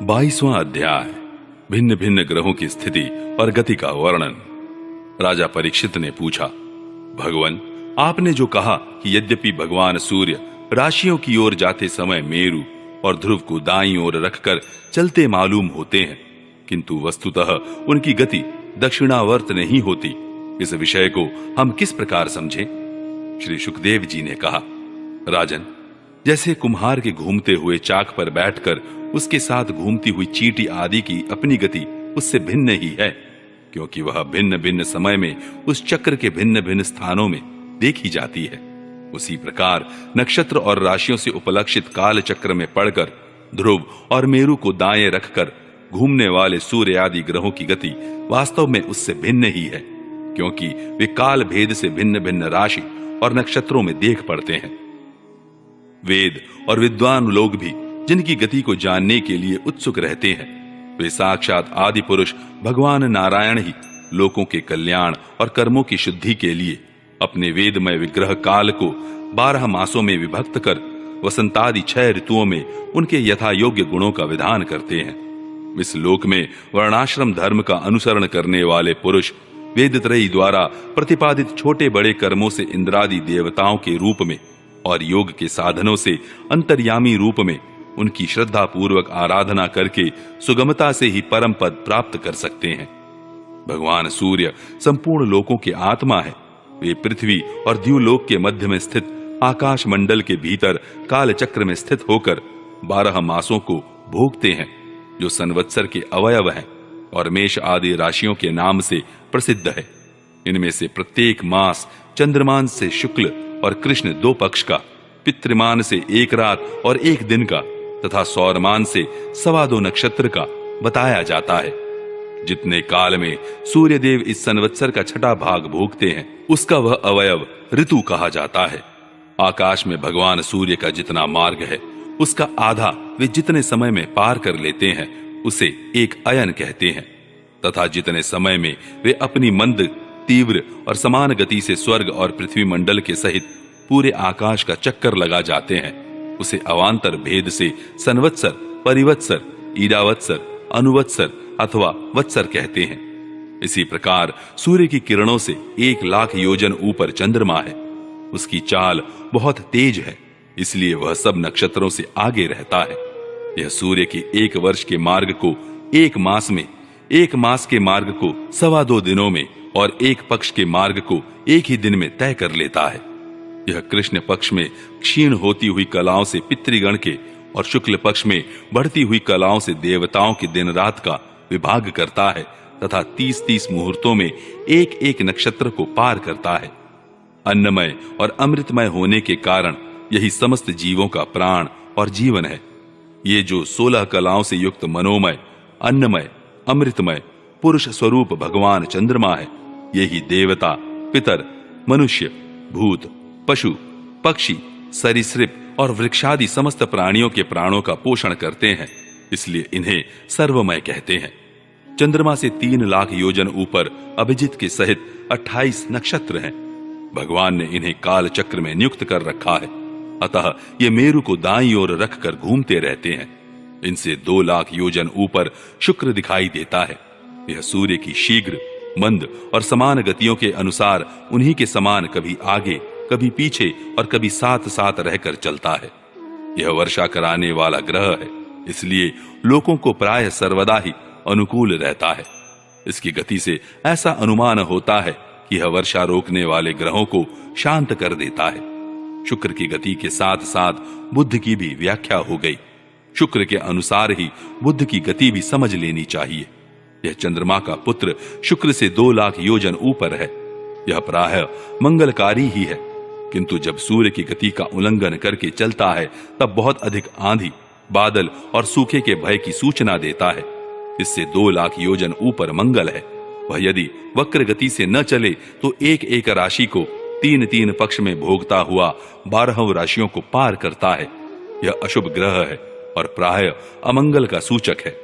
22वां अध्याय। भिन्न भिन्न ग्रहों की स्थिति और गति का वर्णन। राजा परीक्षित ने पूछा, भगवान, आपने जो कहा कि यद्यपि भगवान सूर्य राशियों की ओर जाते समय मेरु और ध्रुव को दाईं ओर रखकर चलते मालूम होते हैं, किंतु वस्तुतः उनकी गति दक्षिणावर्त नहीं होती, इस विषय को हम किस प्रकार समझें? श्री सुखदेव जी ने कहा, राजन, जैसे कुम्हार के घूमते हुए चाक पर बैठकर उसके साथ घूमती हुई चींटी आदि की अपनी गति उससे भिन्न ही है, क्योंकि वह भिन्न भिन्न समय में उस चक्र के भिन्न भिन्न स्थानों में देखी जाती है। उसी प्रकार नक्षत्र और राशियों से उपलक्षित काल चक्र में पड़कर ध्रुव और मेरु को दाएं रखकर घूमने वाले सूर्य आदि ग्रहों की गति वास्तव में उससे भिन्न ही है, क्योंकि वे काल भेद से भिन्न भिन्न राशि और नक्षत्रों में देख पड़ते हैं। वेद और विद्वान लोग भी जिनकी गति को जानने के लिए उत्सुक रहते हैं, वे साक्षात आदि पुरुष भगवान नारायण ही लोगों के कल्याण और कर्मों की शुद्धि के लिए अपने वेदमय विग्रह काल को 12 मासों में विभक्त कर वसंतादि 6 ऋतुओं में उनके यथा योग्य गुणों का विधान करते हैं। इस लोक में वर्णाश्रम धर्म का अनुसरण करने वाले पुरुष वेदत्रयी द्वारा प्रतिपादित छोटे बड़े कर्मों से इंद्रादि देवताओं के रूप में और योग के साधनों से अंतर्यामी रूप में उनकी श्रद्धा पूर्वक आराधना करके सुगमता से ही परम पद प्राप्त कर सकते हैं। भगवान सूर्य संपूर्ण लोकों के आत्मा है। वे पृथ्वी और द्युलोक के मध्य में स्थित आकाश मंडल के भीतर काल चक्र में स्थित होकर 12 मासों को भोगते हैं, जो संवत्सर के अवयव हैं और मेष आदि राशियों के नाम से प्रसिद्ध है। इनमें से प्रत्येक मास चंद्रमान से शुक्ल और कृष्ण 2 पक्ष का, पितृमान से 1 रात और 1 दिन का तथा सौरमान से 2.25 नक्षत्र का बताया जाता है। जितने काल में सूर्य देव इस संवत्सर का 6ठा भाग भोगते हैं, उसका वह अवयव ऋतु कहा जाता है। आकाश में भगवान सूर्य का जितना मार्ग है, उसका आधा वे जितने समय में पार कर लेते हैं, उसे एक अयन कहते हैं, तथा जितने समय में वे अपनी मंद, तीव्र और समान गति से स्वर्ग और पृथ्वी मंडल के सहित पूरे आकाश का चक्कर लगा जाते हैं, उसे अवांतर भेद से संवत्सर, परिवत्सर, ईरावत्सर, अनुवत्सर अथवा वत्सर कहते हैं। इसी प्रकार सूर्य की किरणों से 1 लाख योजन ऊपर चंद्रमा है। उसकी चाल बहुत तेज है, इसलिए वह सब नक्षत्रों से आगे रहता है। यह सूर्य के 1 वर्ष के मार्ग को 1 मास में, 1 मास के मार्ग को 2.25 दिनों में और 1 पक्ष के मार्ग को 1 ही दिन में तय कर लेता है। यह कृष्ण पक्ष में क्षीण होती हुई कलाओं से पितृगण के और शुक्ल पक्ष में बढ़ती हुई कलाओं से देवताओं के दिन रात का विभाग करता है तथा 30-30 मुहूर्तों में 1-1 नक्षत्र को पार करता है। अन्नमय और अमृतमय होने के कारण यही समस्त जीवों का प्राण और जीवन है। ये जो 16 कलाओं से युक्त मनोमय, अन्नमय, अमृतमय पुरुष स्वरूप भगवान चंद्रमा है, यही देवता, पितर, मनुष्य, भूत, पशु, पक्षी, सरीसृप और वृक्षादि समस्त प्राणियों के प्राणों का पोषण करते हैं, इसलिए इन्हें सर्वमय कहते हैं। चंद्रमा से 3 लाख योजन ऊपर अभिजित के सहित 28 नक्षत्र हैं। भगवान ने इन्हें काल चक्र में नियुक्त कर रखा है, अतः ये मेरु को दाईं ओर रखकर घूमते रहते हैं। इनसे 2 लाख योजन ऊपर शुक्र दिखाई देता है। यह सूर्य की शीघ्र, मंद और समान गतियों के अनुसार उन्हीं के समान कभी आगे, कभी पीछे और कभी साथ साथ रहकर चलता है। यह वर्षा कराने वाला ग्रह है, इसलिए लोगों को प्रायः सर्वदा ही अनुकूल रहता है। इसकी गति से ऐसा अनुमान होता है कि यह वर्षा रोकने वाले ग्रहों को शांत कर देता है। शुक्र की गति के साथ साथ बुध की भी व्याख्या हो गई। शुक्र के अनुसार ही बुध की गति भी समझ लेनी चाहिए। यह चंद्रमा का पुत्र शुक्र से 2 लाख योजन ऊपर है। यह प्रायः मंगलकारी ही है, किंतु जब सूर्य की गति का उल्लंघन करके चलता है, तब बहुत अधिक आंधी, बादल और सूखे के भय की सूचना देता है। इससे 2 लाख योजन ऊपर मंगल है। वह यदि वक्र गति से न चले तो 1-1 राशि को 3-3 पक्ष में भोगता हुआ 12 राशियों को पार करता है। यह अशुभ ग्रह है और प्रायः अमंगल का सूचक है।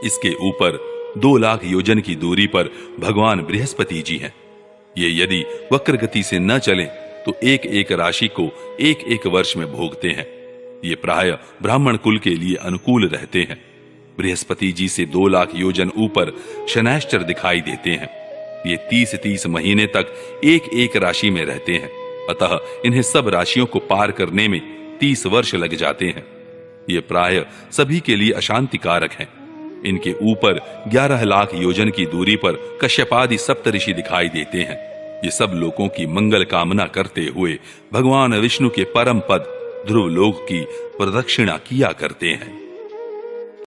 इसके ऊपर 2 लाख योजन की दूरी पर भगवान बृहस्पति जी हैं। ये यदि वक्र गति से न चले तो 1-1 राशि को 1-1 वर्ष में भोगते हैं। ये प्रायः ब्राह्मण कुल के लिए अनुकूल रहते हैं। बृहस्पति जी से 2 लाख योजन ऊपर शनैश्चर दिखाई देते हैं। ये 30-30 महीने तक एक एक राशि में रहते हैं, अतः इन्हें सब राशियों को पार करने में 30 वर्ष लग जाते हैं। ये प्राय सभी के लिए अशांति कारक हैं। इनके ऊपर 11 लाख योजन की दूरी पर कश्यपादि सप्तऋषि दिखाई देते हैं। ये सब लोगों की मंगल कामना करते हुए भगवान विष्णु के परम पद ध्रुव लोक की प्रदक्षिणा किया करते हैं।